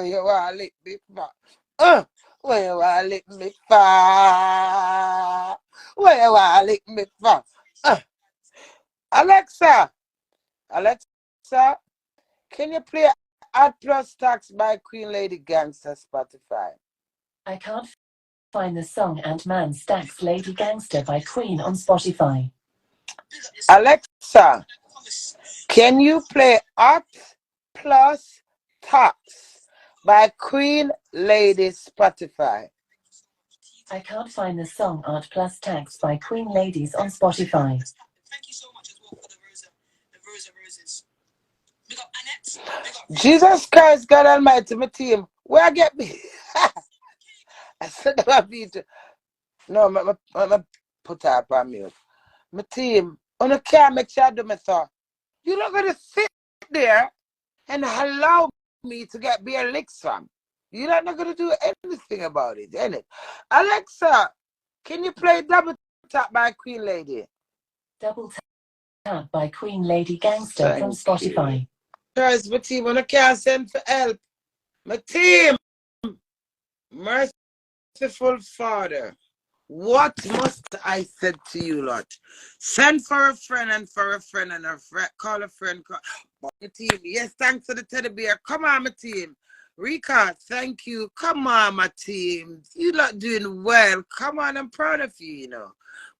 Where you want lick me for? Where you want lick me for? Where you want lick me for? Alexa, Alexa, can you play Add Plus Tax by Queen Lady Gangster Spotify? I can't find the song Ant-Man Stacks Lady Gangster by Queen on Spotify. Alexa, can you play Add Plus Tax by Queen Lady Spotify? I can't find the song Art Plus Tax by Queen Ladies on Spotify. Thank you so much as well for the Rosa Roses. Big up Annette. Big up Jesus Christ, God Almighty, my team. Where I get me? I said that my beat. No, my put up on mute. My team, on the can't make sure I do my thought. You're not gonna sit there and allow me to get bare licks from. You're not gonna do anything about it, ain't it? Alexa, can you play Double Tap by Queen Lady? Double Tap by Queen Lady Gangster from Spotify. Guys, my team, on the can't send for help. My team, merciful Father, what must I say to you, Lord? Send for a friend and for a friend and a friend. Call a friend. My team, yes, thanks to the teddy bear. Come on, my team. Rika, thank you. Come on, my team. You're not doing well. Come on, I'm proud of you, you know.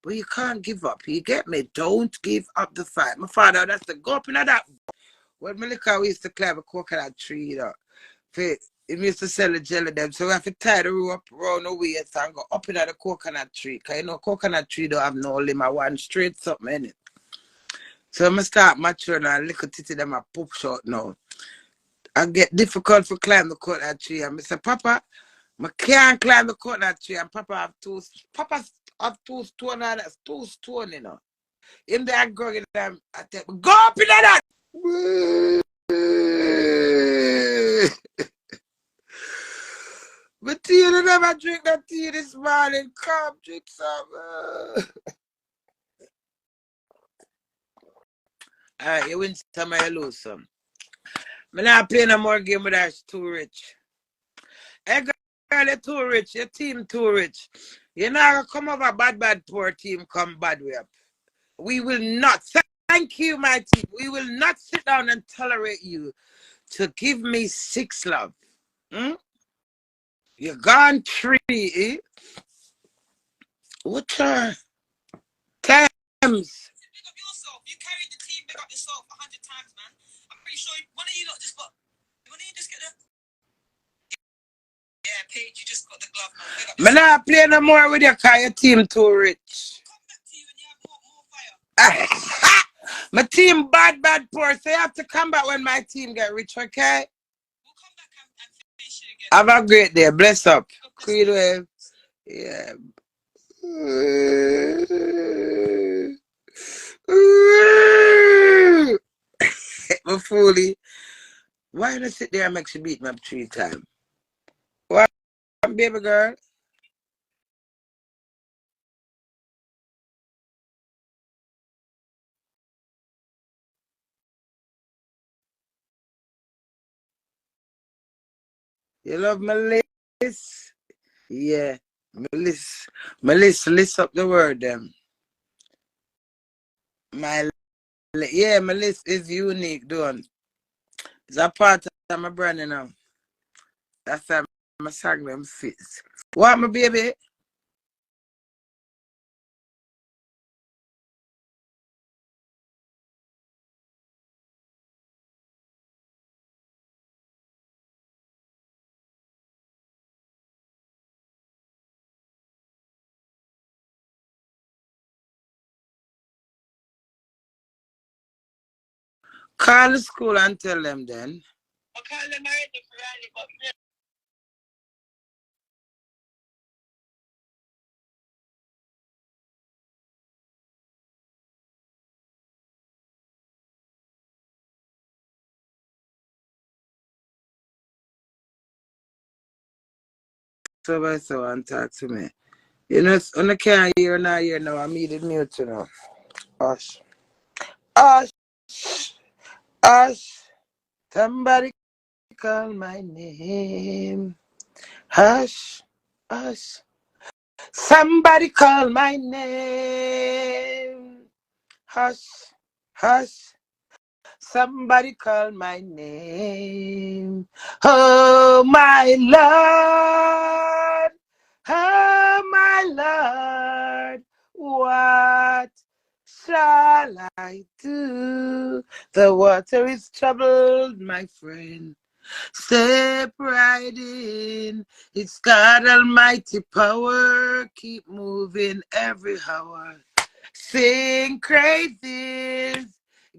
But you can't give up. You get me? Don't give up the fight. My father, that's the go up in that. When Malika, we used to climb a coconut tree, you know. It used to sell the jelly them, so we have to tie the rope around the waist and go up in the coconut tree. Because you know, coconut tree don't have no limb, one straight something in it. So I start maturing and little titty them a pop short now. I get difficult to climb the coconut tree. And I say, Papa, I can't climb the coconut tree. And Papa have two stone and that's 2 stone, you know. In there, I go get them, I tell them, go up in that! But tea, you never drink that tea this morning. Come, drink some. Alright, you win some, you lose some. I'm not playing no more game with that. She's too rich. Hey, girl, you're too rich. Your team too rich. You're not going to come over bad, poor team, come bad way up. We will not. Thank you, my team. We will not sit down and tolerate you to give me 6 love. You're gone 3, eh? What's your Thames? Big up yourself. You carried the team. Big up yourself 100 times, man. I'm pretty sure one of you lot just got. One of you just get the. Yeah, Paige, you just got the glove, man. Big up I'm not playing no more with you because your team too rich. Come back to you when you have more fire. My team bad, poor. So you have to come back when my team get rich, okay? We'll come back and finish it again. Have a great day. Bless up. Creed wave. Yeah. My foolie. Why not sit there and make you beat me up 3 times? What, baby girl? You love Melissa? Yeah. Melissa, list up the word them. Melissa is unique, doing. It's a part of my brand, you know. That's why my song them fits. What, my baby? Call the school and tell them then. I'll call them already for Riley, but So and talk to me. You know, on the can't hear now, you know, I'm eating mute, you know. Hush. Hush. Hush. Somebody call my name. Hush, hush. Somebody call my name. Hush, hush. Somebody call my name. Oh, my Lord. Oh, my Lord. What shall I do? The water is troubled, my friend. Step right in. It's God Almighty power. Keep moving every hour. Sing praises.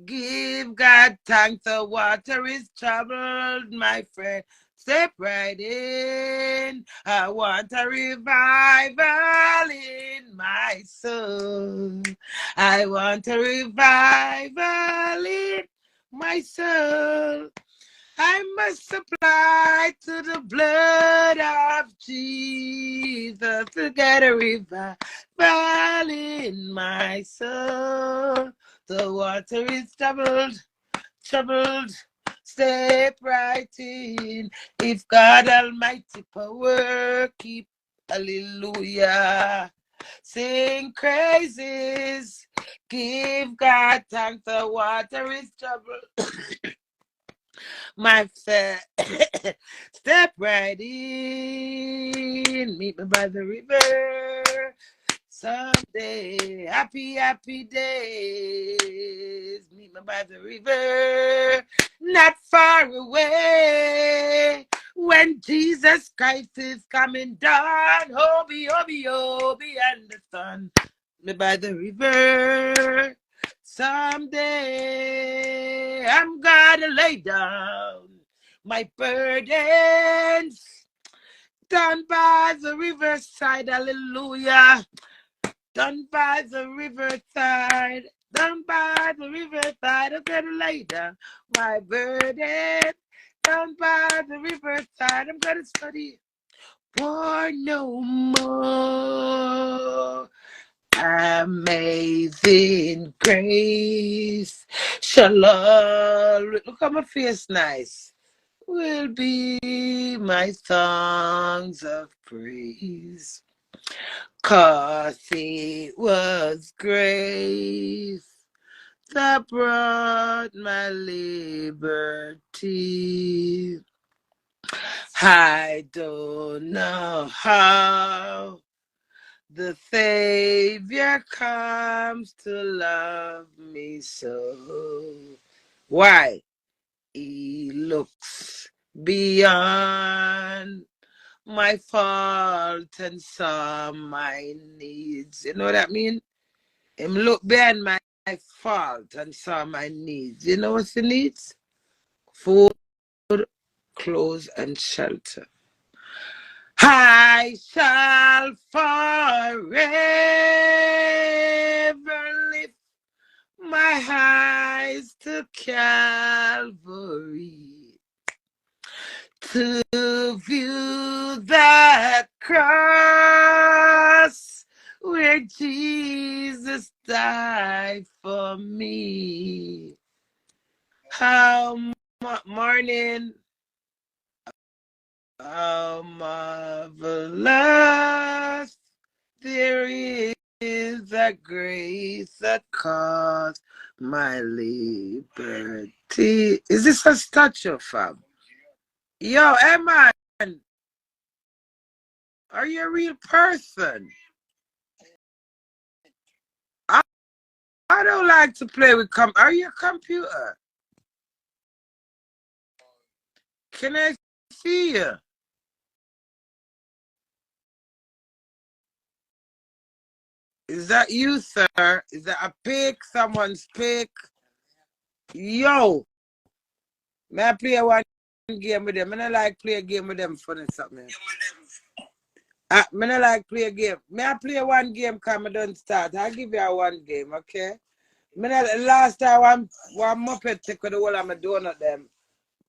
Give God thanks. The water is troubled, my friend. Step right in. I want a revival in my soul. I want a revival in my soul. I must apply to the blood of Jesus to get a revival in my soul. The water is troubled, troubled. Step right in. If God Almighty power keep, hallelujah. Sing praises. Give God thanks. The water is troubled. My step right in, meet me by the river. Someday, happy, happy days. Meet me by the river, not far away. When Jesus Christ is coming down, Hobie, Hobie, Hobie, and the sun. Me by the river. Someday I'm gonna lay down my burdens down by the riverside. Hallelujah. Down by the riverside. Down by the riverside. I'm gonna lay down my burden down by the riverside. I'm gonna study for no more. Amazing grace. Shalom. Look at my face, nice. Will be my songs of praise. 'Cause it was grace that brought my liberty. I don't know how the Savior comes to love me so. Why? He looks beyond my fault and saw my needs. You know what I mean? Him look beyond my fault and saw my needs. You know what's the needs? Food, clothes, and shelter. I shall forever lift my eyes to Calvary to view that cross where Jesus died for me. How morning, how marvelous there is a grace that caused my liberty. Is this a statue, fam? Yo, Emma, are you a real person? I don't like to play with Are you a computer? Can I see you? Is that you, sir? Is that a pic? Someone's pic? Yo, may I play one game with them? I don't like play a game with them funny something. I don't like play a game. May I play one game because I don't start? I'll give you a one game, okay? Last time one Muppet take with the whole of my donut them.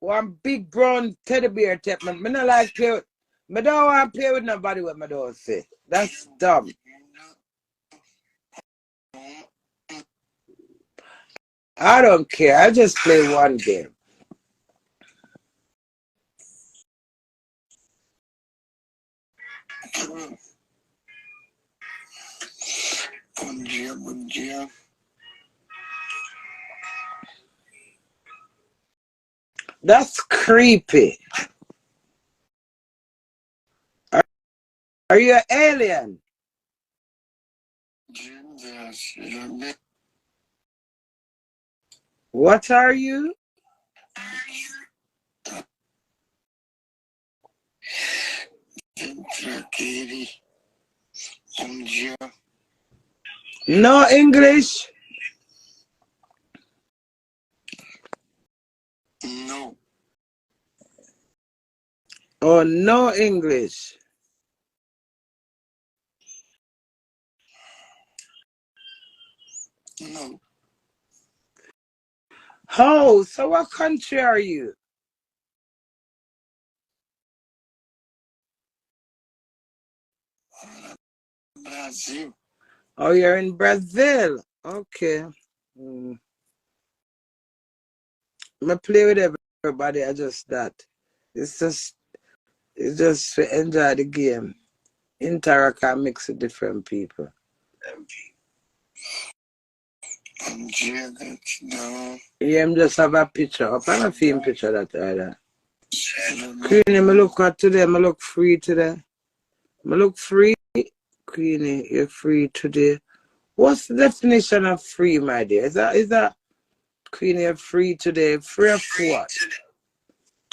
One big brown teddy bear take me. I don't like play with. I don't want to play with nobody what I don't say. That's dumb. I don't care. I just play one game. Bom dia. That's creepy. Are you an alien? What are you? No English? No. Oh, no English. No. Oh, so what country are you? Brazil. Oh, you're in Brazil. Okay. I play with everybody. I just that. It's just to enjoy the game. Interact and mix with different people. Yeah, I'm just have a picture up and a film picture that either. Queenie, me look at today. Me look free today. Me look free. Queenie, you're free today. What's the definition of free, my dear? Is that Queenie, you're free today? Free of what?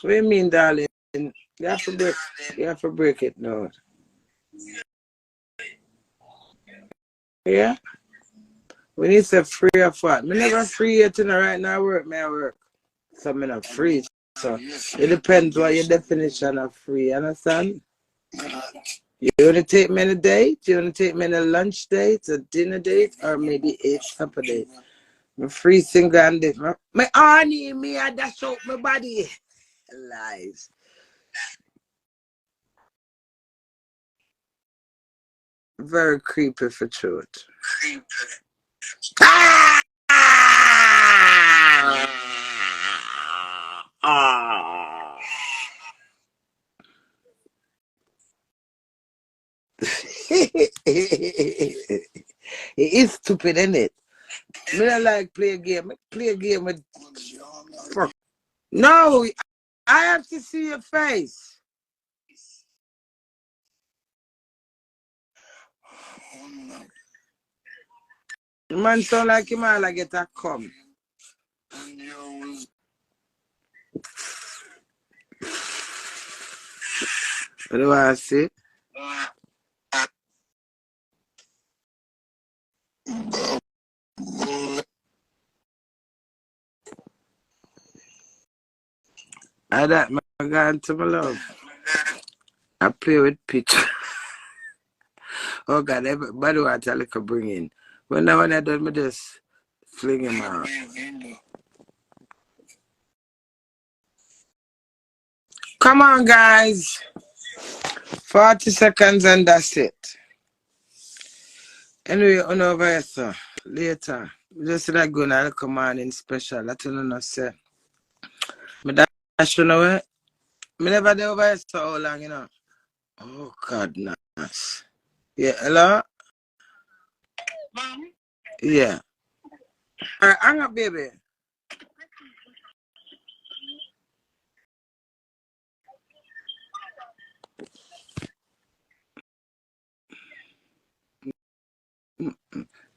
What do you mean, darling? You have to break it now. Yeah? We need to free of what? Me never free yet right now. I work. So I'm not free. So it depends what your definition of free, understand? You want to take me on a date? You want to take me on a lunch date, a dinner date, or maybe a supper date? I'm free single and this. My honey, me, I dash out my body. Lies. Very creepy for truth. Ah! Ah! It is stupid, isn't it? I don't like play a game. Play a game with. No, I have to see your face. The man sound like him all like get a come. What do I say? I that my God to my love. I play with pitch. Oh God, everybody want a little bring in. When I done me just fling him out. Come on, guys. 40 seconds and that's it. Anyway, on over here, sir. Later. Just like going to the morning special. I don't know, sir. Me dash you know it. Me never do over here so how long, you know. Oh God, nice. Yeah, hello? Mom? Yeah. Alright, hang up, baby.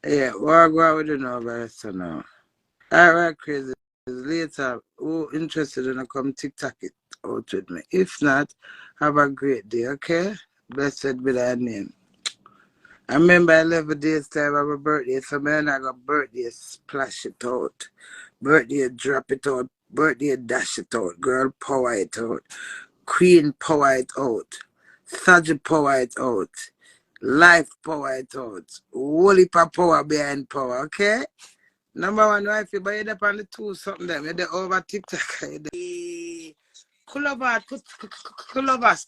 Yeah, what we do now over here, so now. Alright, crazy. Later, who interested in come TikTok it out with me. If not, have a great day, okay? Blessed be thy name. I remember 11 days time of my birthday, so man, I got birthday splash it out. Birthday drop it out. Birthday dash it out. Girl power it out. Queen power it out. Sergeant power it out. Life power it out. Whole heap of power behind power, okay? Number one wife, but you're up on the two something them. You're over TikTok. Cool over.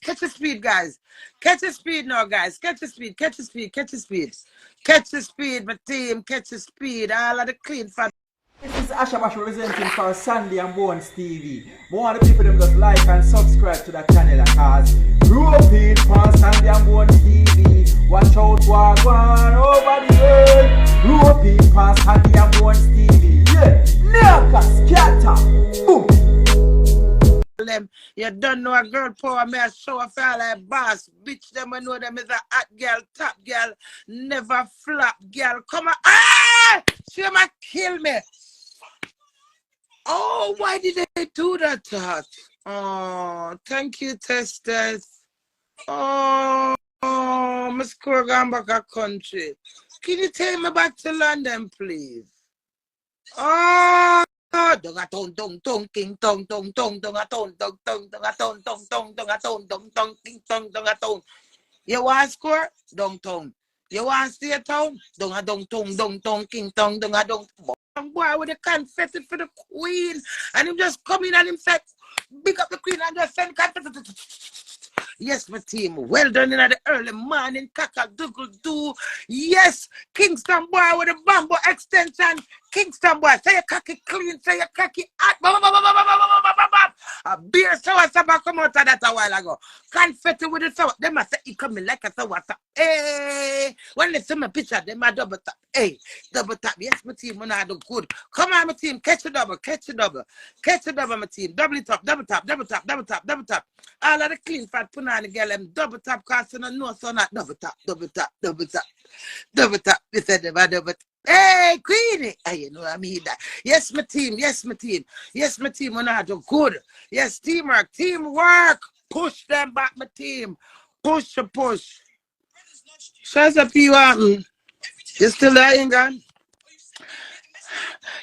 Catch the speed, guys. Catch the speed now, guys. Catch the speed. Catch the speed. Catch the speed. Catch the speed, my team. Catch the speed. All of the clean fat. This is Ashabash representing for Sandy and Bones TV. More of the people them just like and subscribe to the channel because grew up in for Sandy and Bones You don't know a girl power, me a show off all like boss. Bitch, them I know them is a hot girl, top girl, never flop girl. Come on. Ah! She might kill me. Oh, why did they do that to her? Oh, thank you, Testes. Oh, Miss Corgan back a country. Can you take me back to London, please? Oh, dong a tong tong tong king tong tong tong dong a tong tong tong dong a tong tong tong dong a tong tong tong king tong dong a tong. You want score? Dong tong. You want stay at home? Dong a dong tong dong tong king tong dong a dong. Boy with the confetti for the queen, and him just come in and him said, "Big up the queen," and just send confetti. Yes, my team. Well done in the early morning. Cock-a-doodle-doo. Yes, Kingston boy with a bamboo extension. Kingston boy, say your cocky clean, say your cocky hot. A beer sour sapa come out of that a while ago. Confetti with the sour. They must say it coming like a sour tap. Hey, when they see my picture, they might double tap. Hey, double tap. Yes, my team, when I do good. Come on, my team, catch a double, catch a double. Catch a double, my team. Double it up, double tap, double tap, double tap, double tap. All of the clean fat put on the girl, them double tap, cause you know so not double tap, double tap, double tap, double tap. They said they double tap. Hey, Queenie. Hey, you know I mean that. Yes, my team, yes, my team. Yes, my team, when I do good. Yes, teamwork, teamwork. Push them back, my team. Push a push. Shut up, you want. You still there, England?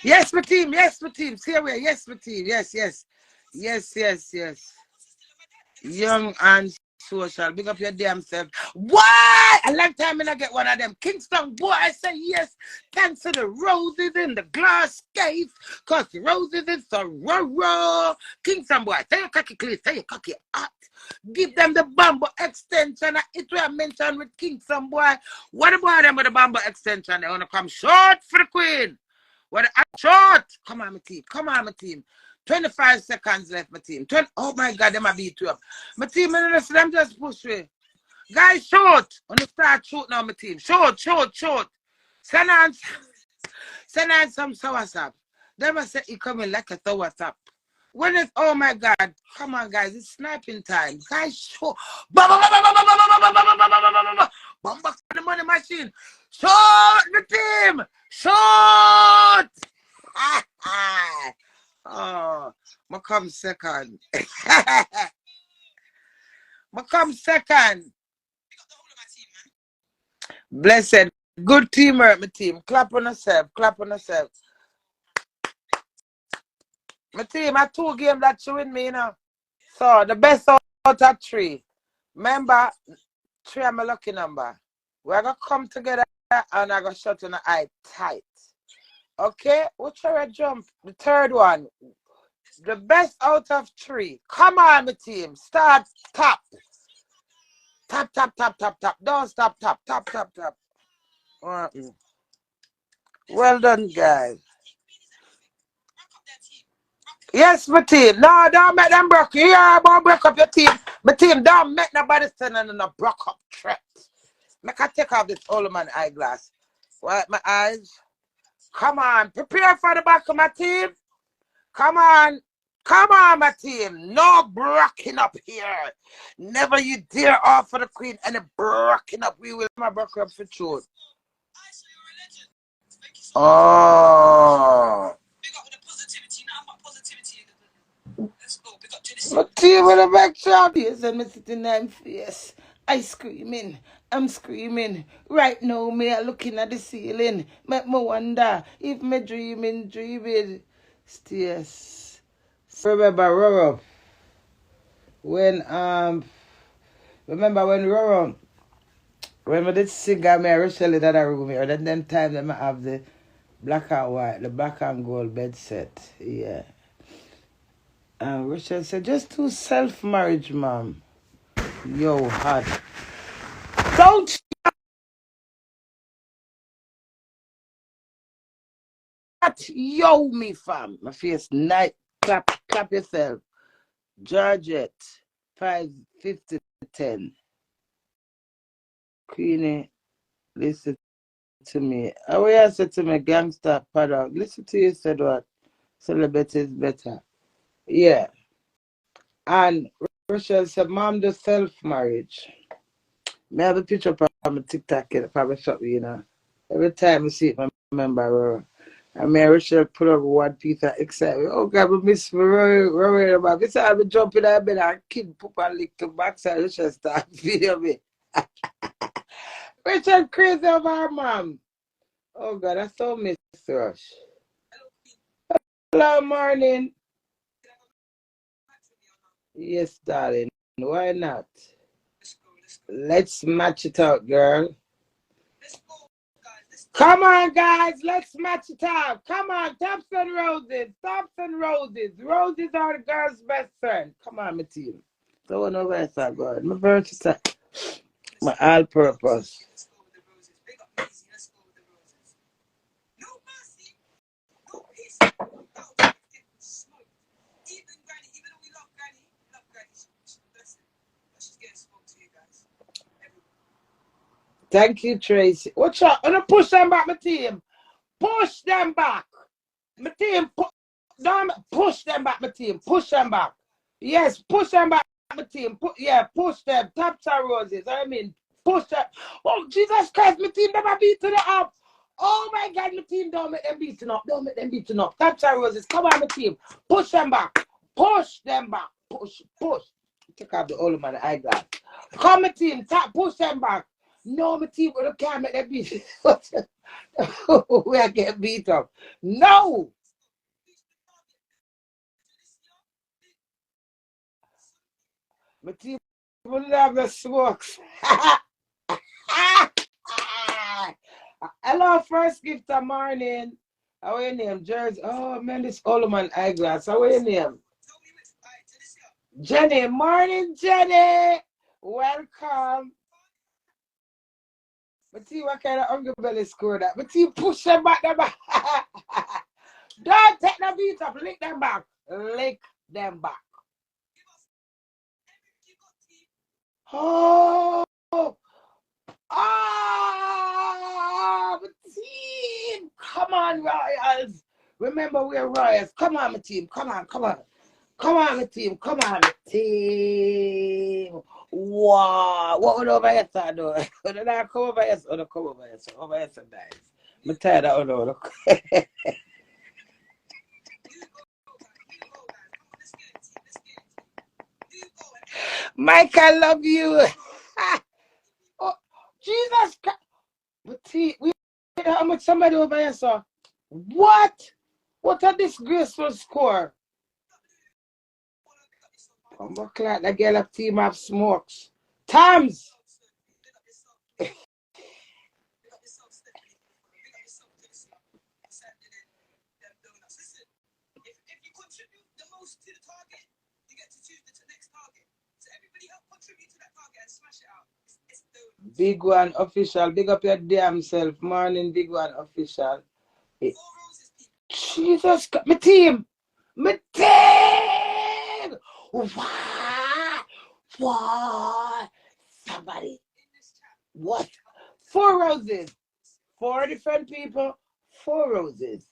Yes, my team, yes, my team. See where, yes, my team, yes, yes. Yes, yes, yes. Young and social. Big up your damn self. Why? A long time when I get one of them. Kingston boy, I say yes. Thanks to the roses in the glass case. Cause the roses is so raw. Kingston boy, say your cocky clean, say your cocky hot. Give them the bamboo extension. It will mention with Kingston boy. What about them with the bamboo extension? They wanna come short for the queen. What short? Come on, my team. Come on, my team. 25 seconds left, my team. Oh my God, they might beat you up. My team, them just push me. Guys, short. On the start, shoot now, my team. Short, short, short. Send on some soursop. They must say it coming like a soursop. When it's, oh my God, come on, guys, it's sniping time. Guys, short. Bomb back the money machine. Short, the team. Short. Oh, I come second. I come second. Blessed. Good teamwork, my team. Clap on yourself. Clap on yourself. My team, I 2 games that you win me, you know. So, the best out of 3. Remember, 3 are my lucky number. We're going to come together and I'm going to shut in the eye tight. Okay? Whichever jump. The third one. The best out of 3. Come on, my team. Start, tap. Tap, tap, tap, tap, tap. Don't stop, tap, tap, tap, tap. Well done, guys. Yes, my team. No, don't make them broke. Yeah, I'm break up your team. My team, don't make nobody stand in a broke up threat. Make I take off this old man eyeglass. Wipe my eyes. Come on. Prepare for the back of my team. Come on. Come on, my team. No breaking up here. Never you dare offer the queen any breaking up. We will my break up for truth. Oh. My team with a back champions and me sitting there in face. I screaming. I'm screaming. Right now, me are looking at the ceiling. Make me wonder if me dreaming. Yes. Remember Roro. Remember when we did sing at me Rochelle in that room here, then them time them have the black and white, the black and gold bed set. Yeah. And Rochelle said, just do self-marriage, mom. Yo, hot. Don't yo me, fam. My face night. Clap yourself. Georgette, 5:50-10. Queenie, listen to me. Oh, yeah, said to me, gangster paddock. Listen to you, said what? Celebrity is better. Yeah. And Rochelle said, Mom, the self-marriage. Me have a picture from my TikTok, probably something, you know. Every time I see it, I remember her. And me and Rochelle put up one piece of excitement. Oh, God, I miss me, Rory, about this. I'll be jumping out of bed and kid poop and lick the backside. Rochelle start video me. Rochelle crazy over her mom. Oh, God, I so miss Rush. Hello, morning. Yes, darling. Why not? Let's match it out, girl. Come on, guys. Let's match it out. Come on. Tops and roses. Tops and roses. Roses are the girl's best friend. Come on, my team. So what over there, sir, God. My versatile. My all-purpose. Thank you, Tracy. Watch out. I'm going to push them back, my team. Push them back. My team, push them back, my team. Push them back. Yes, push them back, my team. Push them. Taps and roses. I mean, push them. Oh, Jesus Christ, my team never beaten it up. Oh, my God, my team, don't make them beaten up. Don't make them beaten up. Taps and roses. Come on, my team. Push them back. Push them back. Push. Take out the old man eyeglass. Come, my team. Push them back. No, my team, we can't make them beat. We are getting beat up. No. My team will never smokes. Hello, first gift of morning. How are your name? Jersey. Oh, man, this old man eyeglass. How are your name? Jenny. Morning, Jenny. Welcome. But see what kind of hungry belly score that. But see, push them back. Don't take the beat up. Lick them back. Lick them back. Oh, team. Come on, Royals. Remember, we're Royals. Come on, my team. Come on. Come on, my team. Come on, my team. Wow. What would over here start doing? Would I come over here? Or come over here? Over here, guys. I'm tired of all. Mike, I love you. Oh, Jesus Christ. But see, we how much somebody over here saw. What? What a disgraceful score. I'm like the girl of team of smokes. Tams. Big One official. Big up your damn self. Morning, Big One official. Jesus, my team. My team. What? Somebody. What? 4 roses. 4 different people. 4 roses.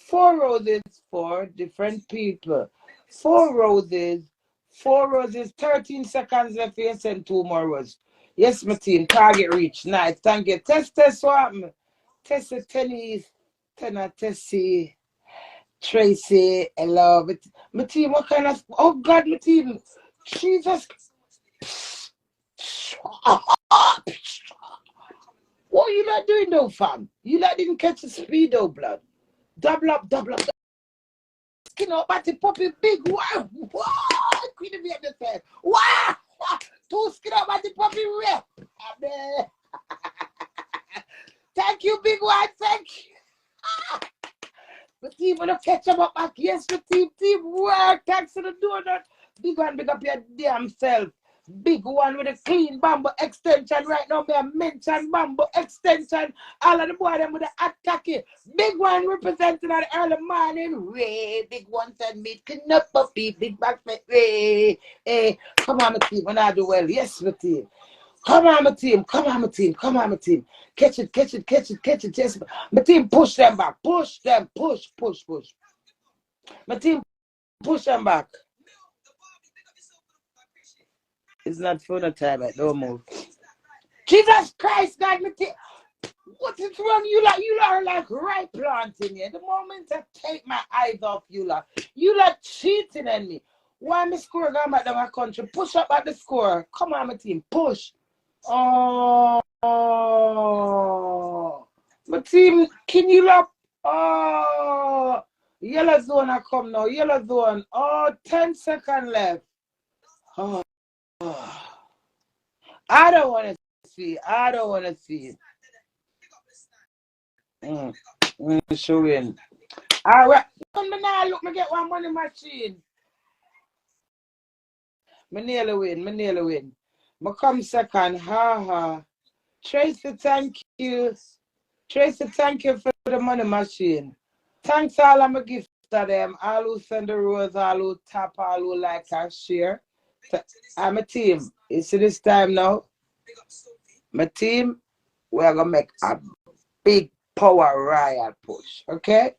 4 roses. 4 different people. 4 roses. 4 roses. 13 seconds left. You send 2 more roses. Yes, my team. Target reach. Nice. Thank you. Test what? Test the tennis. Tessie. Tracy. Hello. My team. What kind of. Oh, God, my team. Jesus. What you not doing though, fam? You not didn't catch the speed though, blood. Double up. Skin up, but the puppy big. Wow. Queenie be at the side. Wow. 2 skin up, but the puppy red. Thank you, Big One. Thank you. The team will catch them up back. Yes, the team work. Thanks to the donut. Big One, big up your damn self. Big One with a clean bamboo extension. Right now, me a mention bamboo extension. All of the boy them with the attack it. Big One representing at the early morning. Ray. Big One said me up puppy. Big back me. Ray. Hey, come on, my team. When I do well. Yes, my team. Come on, my team. Catch it. Yes. My team, push them back. Push. My team, push them back. It's not full time. Don't move. Jesus Christ, God, what is wrong? You are like right planting here. The moment I take my eyes off you like cheating on me. Why me score going back to my country? Push up at the score. Come on, my team, push. Oh, my team, can you look? Oh, yellow zone I come now. Yellow zone. Oh, 10 seconds left. Oh, I don't want to see. I don't want to see. Showing. All right. Look, me get one money machine. Me nearly win. Me come second. Ha. Tracy, thank you. Tracy, thank you for the money machine. Thanks all of my gifts to them. All who send the rose, all who tap, all who like and share. I'm a team. You see this time now? My team, we're going to make a big power royal push. Okay?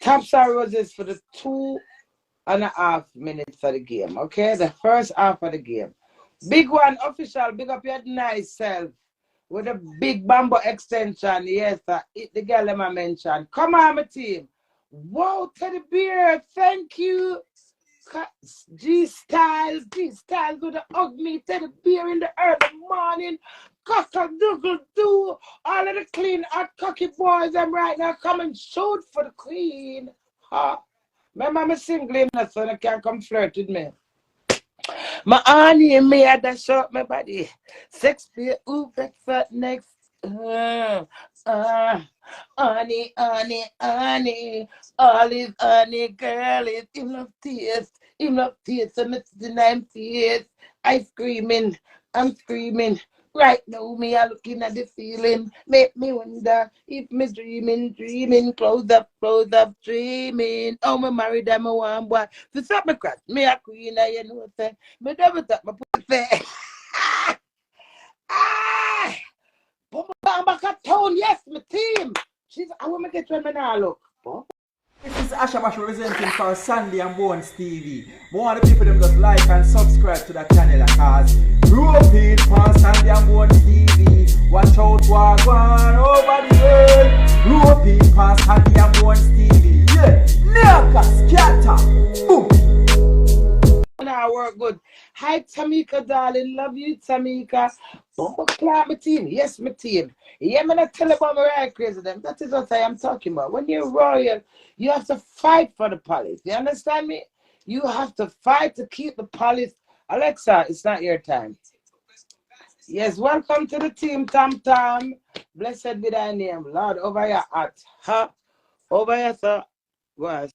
Taps and roses for the 2.5 minutes of the game. Okay? The first half of the game. Big one, official. Big up your nice self. With a big bamboo extension. Yes, sir. It the girl I mentioned. Come on, my team. Wow, Teddy Bear. Thank you. G-Styles would hug me. Teddy Bear in the early morning. Cock-a-doodle-doo. All of the clean, hot, cocky boys, them right now come and shoot for the queen. Huh? Remember, I'm single, so they can't come flirt with me. My honey and me, I dash up my body. 6 feet, ooh, breakfast next. Honey. All is honey, girl, is him love taste. And it's the 9 feet. I'm screaming. Right now, me, I looking at the ceiling. Make me wonder if me dreaming. Close up, dreaming. Oh, me married, I'm a one boy. So stop me crack. Me a queen, I know what say. Me never thought my pussy. Back at town, yes, my team. I want to get to me now, look. This is Ashabash representing for Sandy and Bones TV. More of the people them just like and subscribe to the channel because European for Sandy and Bones TV. Watch out what going over the world. European for Sandy and Bones TV. Yeah, Naka scatter. Boom. Now work good. Hi Tamika, darling. Love you, Tamika. Bumper clap, my team. Yes, my team. Yeah, man, I tell about Mariah crazy them. That is what I am talking about. When you're royal, you have to fight for the police. You understand me? You have to fight to keep the police. Alexa, it's not your time. Yes, welcome to the team, Tam Tam. Blessed be thy name, Lord. Over your heart. Huh? Over your sir. Go ahead.